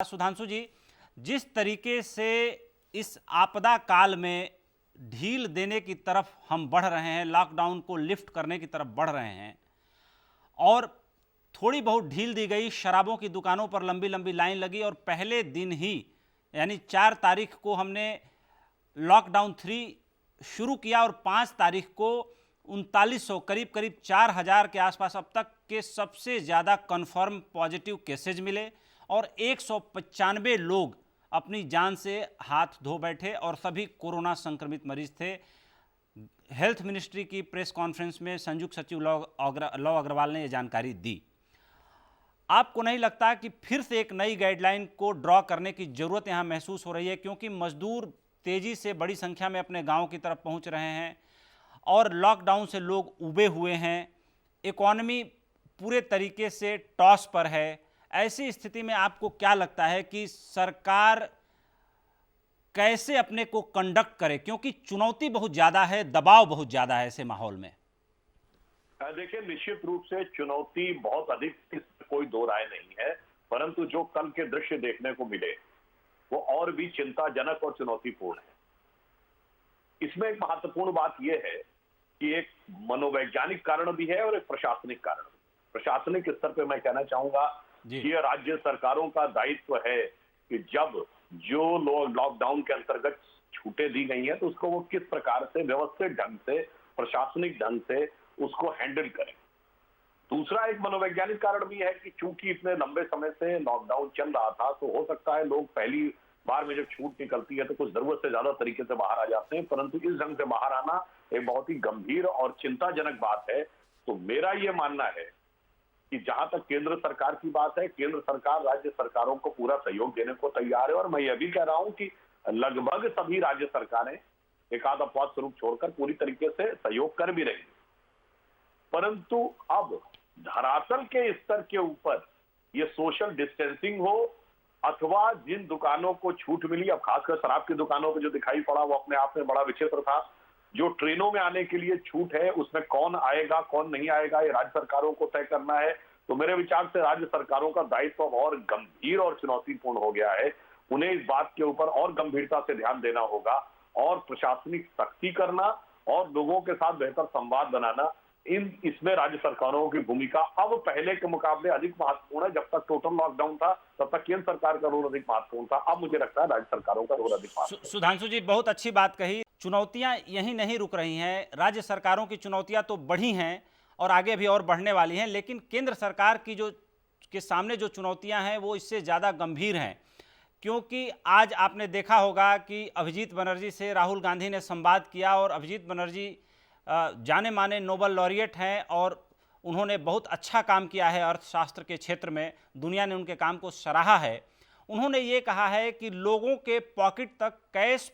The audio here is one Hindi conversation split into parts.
सुधांशु जी, जिस तरीके से इस आपदा काल में ढील देने की तरफ हम बढ़ रहे हैं, लॉकडाउन को लिफ्ट करने की तरफ बढ़ रहे हैं और थोड़ी बहुत ढील दी गई, शराबों की दुकानों पर लंबी लंबी लाइन लगी और पहले दिन ही यानी 4 तारीख को हमने लॉकडाउन 3 शुरू किया और 5 तारीख को 3900 करीब करीब 4000 के आसपास अब तक के सबसे ज़्यादा कन्फर्म पॉजिटिव केसेज मिले और 195 लोग अपनी जान से हाथ धो बैठे और सभी कोरोना संक्रमित मरीज थे। हेल्थ मिनिस्ट्री की प्रेस कॉन्फ्रेंस में संयुक्त सचिव लव अग्रवाल ने यह जानकारी दी। आपको नहीं लगता कि फिर से एक नई गाइडलाइन को ड्रॉ करने की जरूरत यहां महसूस हो रही है, क्योंकि मजदूर तेजी से बड़ी संख्या में अपने गांव की तरफ पहुंच रहे हैं और लॉकडाउन से लोग उबे हुए हैं, इकॉनमी पूरे तरीके से टॉस पर है। ऐसी स्थिति में आपको क्या लगता है कि सरकार कैसे अपने को कंडक्ट करे, क्योंकि चुनौती बहुत ज्यादा है, दबाव बहुत ज्यादा है ऐसे माहौल में? देखिए, निश्चित रूप से चुनौती बहुत अधिक, इसमें कोई दो राय नहीं है, परंतु जो कल के दृश्य देखने को मिले वो और भी चिंताजनक और चुनौतीपूर्ण है। इसमें एक महत्वपूर्ण बात यह है कि एक मनोवैज्ञानिक कारण भी है और एक प्रशासनिक कारण भी। प्रशासनिक स्तर पर मैं कहना चाहूंगा कि राज्य सरकारों का दायित्व है कि जब जो लोग लॉकडाउन के अंतर्गत छूटें दी गई हैं तो उसको वो किस प्रकार से व्यवस्थित ढंग से, प्रशासनिक ढंग से उसको हैंडल करें। दूसरा एक मनोवैज्ञानिक कारण भी है कि चूंकि इतने लंबे समय से लॉकडाउन चल रहा था तो हो सकता है लोग पहली बार में जब छूट निकलती है तो कुछ जरूरत से ज्यादा तरीके से बाहर आ जाते हैं, परंतु इस ढंग से बाहर आना एक बहुत ही गंभीर और चिंताजनक बात है। तो मेरा ये मानना है कि जहां तक केंद्र सरकार की बात है, केंद्र सरकार राज्य सरकारों को पूरा सहयोग देने को तैयार है और मैं यह भी कह रहा हूं कि लगभग सभी राज्य सरकारें एक आध अपवाद स्वरूप छोड़कर पूरी तरीके से सहयोग कर भी रही। परंतु अब धरातल के स्तर के ऊपर ये सोशल डिस्टेंसिंग हो अथवा जिन दुकानों को छूट मिली, अब खासकर शराब की दुकानों को जो दिखाई पड़ा वो अपने आप में बड़ा विचित्र था। जो ट्रेनों में आने के लिए छूट है उसमें कौन आएगा कौन नहीं आएगा ये राज्य सरकारों को तय करना है। तो मेरे विचार से राज्य सरकारों का दायित्व और गंभीर और चुनौतीपूर्ण हो गया है। उन्हें इस बात के ऊपर और गंभीरता से ध्यान देना होगा और प्रशासनिक सख्ती करना और लोगों के साथ बेहतर संवाद बनाना, इसमें राज्य सरकारों की भूमिका अब पहले के मुकाबले अधिक महत्वपूर्ण है। जब तक टोटल लॉकडाउन था तब तक केंद्र सरकार का रोल अधिक महत्वपूर्ण था, अब मुझे लगता है राज्य सरकारों का रोल अधिक महत्वपूर्ण। सुधांशु जी, बहुत अच्छी बात कही। चुनौतियां यहीं नहीं रुक रही हैं, राज्य सरकारों की चुनौतियां तो बढ़ी हैं और आगे भी और बढ़ने वाली हैं, लेकिन केंद्र सरकार की जो के सामने जो चुनौतियां हैं वो इससे ज़्यादा गंभीर हैं। क्योंकि आज आपने देखा होगा कि अभिजीत बनर्जी से राहुल गांधी ने संवाद किया और अभिजीत बनर्जी जाने माने नोबेल लॉरिएट हैं और उन्होंने बहुत अच्छा काम किया है अर्थशास्त्र के क्षेत्र में, दुनिया ने उनके काम को सराहा है। उन्होंने ये कहा है कि लोगों के पॉकेट तक कैश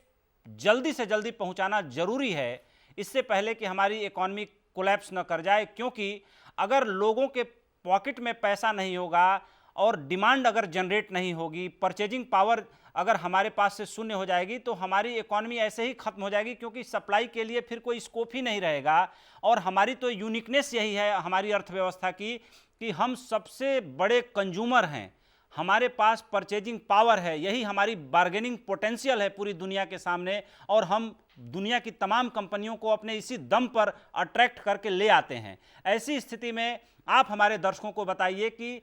जल्दी से जल्दी पहुंचाना जरूरी है, इससे पहले कि हमारी इकॉनमी कोलैप्स न कर जाए, क्योंकि अगर लोगों के पॉकेट में पैसा नहीं होगा और डिमांड अगर जनरेट नहीं होगी, परचेजिंग पावर अगर हमारे पास से शून्य हो जाएगी तो हमारी इकॉनमी ऐसे ही खत्म हो जाएगी, क्योंकि सप्लाई के लिए फिर कोई स्कोप ही नहीं रहेगा। और हमारी तो यूनिकनेस यही है हमारी अर्थव्यवस्था की कि हम सबसे बड़े कंज्यूमर हैं, हमारे पास परचेजिंग पावर है, यही हमारी बार्गेनिंग पोटेंशियल है पूरी दुनिया के सामने और हम दुनिया की तमाम कंपनियों को अपने इसी दम पर अट्रैक्ट करके ले आते हैं। ऐसी स्थिति में आप हमारे दर्शकों को बताइए कि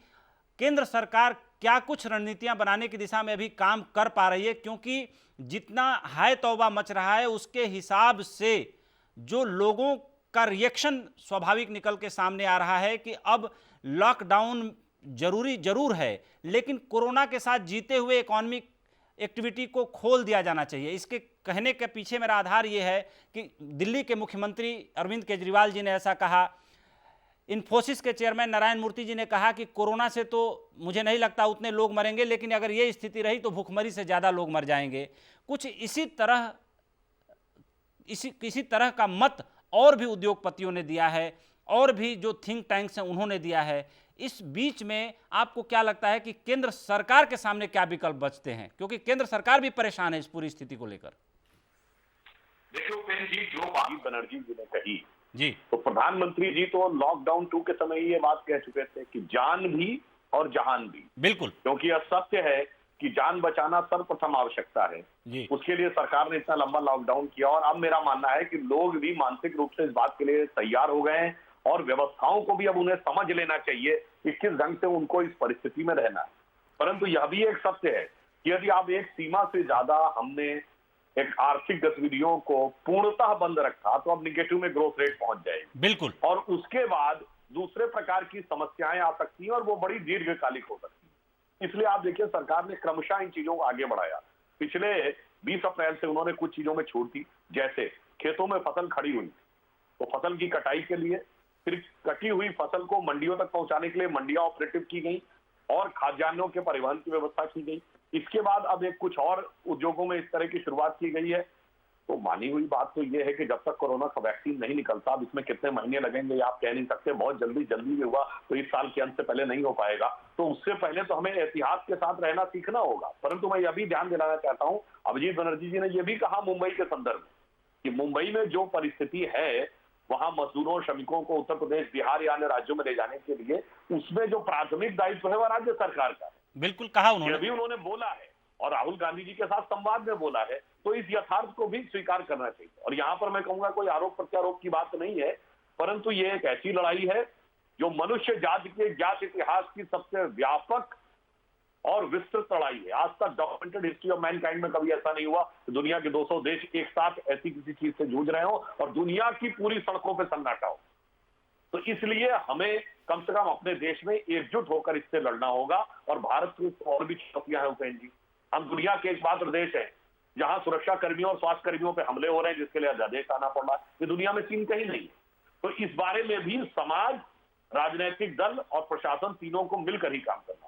केंद्र सरकार क्या कुछ रणनीतियां बनाने की दिशा में अभी काम कर पा रही है, क्योंकि जितना हाय तौबा मच रहा है उसके हिसाब से जो लोगों का रिएक्शन स्वाभाविक निकल के सामने आ रहा है कि अब लॉकडाउन जरूर है, लेकिन कोरोना के साथ जीते हुए इकोनॉमिक एक्टिविटी को खोल दिया जाना चाहिए। इसके कहने के पीछे मेरा आधार यह है कि दिल्ली के मुख्यमंत्री अरविंद केजरीवाल जी ने ऐसा कहा, इन्फोसिस के चेयरमैन नारायण मूर्ति जी ने कहा कि कोरोना से तो मुझे नहीं लगता उतने लोग मरेंगे, लेकिन अगर ये स्थिति रही तो भूखमरी से ज़्यादा लोग मर जाएंगे। कुछ इसी तरह का मत और भी उद्योगपतियों ने दिया है और भी जो थिंक टैंक्स हैं उन्होंने दिया है। इस बीच में आपको क्या लगता है कि केंद्र सरकार के सामने क्या विकल्प बचते हैं, क्योंकि केंद्र सरकार भी परेशान है इस पूरी स्थिति को लेकर? देखिए उपेंद्र जी, जो बात बनर्जी जी ने कही जी, तो प्रधानमंत्री जी तो लॉकडाउन 2 के समय ये बात कह चुके थे कि जान भी और जहान भी। बिल्कुल, क्योंकि यह सत्य है कि जान बचाना सर्वप्रथम आवश्यकता है। जी। उसके लिए सरकार ने इतना लंबा लॉकडाउन किया और अब मेरा मानना है कि लोग भी मानसिक रूप से इस बात के लिए तैयार हो गए हैं और व्यवस्थाओं को भी अब उन्हें समझ लेना चाहिए कि किस ढंग से उनको इस परिस्थिति में रहना है। परंतु यह भी एक सत्य है कि यदि आप एक सीमा से ज्यादा हमने एक आर्थिक गतिविधियों को पूर्णतः बंद रखा तो अब निगेटिव में ग्रोथ रेट पहुंच जाएगी बिल्कुल। और उसके बाद दूसरे प्रकार की समस्याएं आ सकती हैं और वो बड़ी दीर्घकालिक हो सकती है। इसलिए आप देखिए सरकार ने क्रमशः इन चीजों को आगे बढ़ाया। पिछले 20 अप्रैल से उन्होंने कुछ चीजों में छूट दी, जैसे खेतों में फसल खड़ी हुई तो फसल की कटाई के लिए, फिर कटी हुई फसल को मंडियों तक पहुंचाने के लिए मंडियां ऑपरेटिव की गई और खाद्यान्नों के परिवहन की व्यवस्था की गई। इसके बाद अब एक कुछ और उद्योगों में इस तरह की शुरुआत की गई है। तो मानी हुई बात तो यह है कि जब तक कोरोना का वैक्सीन नहीं निकलता, अब इसमें कितने महीने लगेंगे आप कह नहीं सकते। बहुत जल्दी भी हुआ तो इस साल के अंत से पहले नहीं हो पाएगा। तो उससे पहले तो हमें एहतियात के साथ रहना सीखना होगा। परंतु मैं यह भी ध्यान दिलाना चाहता हूं, अभिजीत बनर्जी जी ने यह भी कहा मुंबई के संदर्भ में कि मुंबई में जो परिस्थिति है वहां मजदूरों और श्रमिकों को उत्तर प्रदेश, बिहार या अन्य राज्यों में ले जाने के लिए उसमें जो प्राथमिक दायित्व है वह राज्य सरकार का है। बिल्कुल कहा यह उन्होंने। भी उन्होंने बोला है और राहुल गांधी जी के साथ संवाद में बोला है। तो इस यथार्थ को भी स्वीकार करना चाहिए। और यहां पर मैं कहूंगा कोई आरोप प्रत्यारोप की बात नहीं है, परंतु ये एक ऐसी लड़ाई है जो मनुष्य जाति के ज्ञात इतिहास की सबसे व्यापक और विस्तृत लड़ाई है। आज तक डॉक्यूमेंटेड हिस्ट्री ऑफ मैनकाइंड में कभी ऐसा नहीं हुआ कि दुनिया के 200 देश एक साथ ऐसी किसी चीज से जूझ रहे हो और दुनिया की पूरी सड़कों पर सन्नाटा हो। तो इसलिए हमें कम से कम अपने देश में एकजुट होकर इससे लड़ना होगा। और भारत की और भी चुनौतियां हैं उपेंद्र जी। हम दुनिया के एकमात्र देश हैं जहां सुरक्षा कर्मियों और स्वास्थ्य कर्मियों पर हमले हो रहे हैं, जिसके लिए अध्यादेश आना पड़ रहा है। ये दुनिया में चीन कहीं नहीं है। तो इस बारे में भी समाज, राजनीतिक दल और प्रशासन तीनों को मिलकर ही काम करना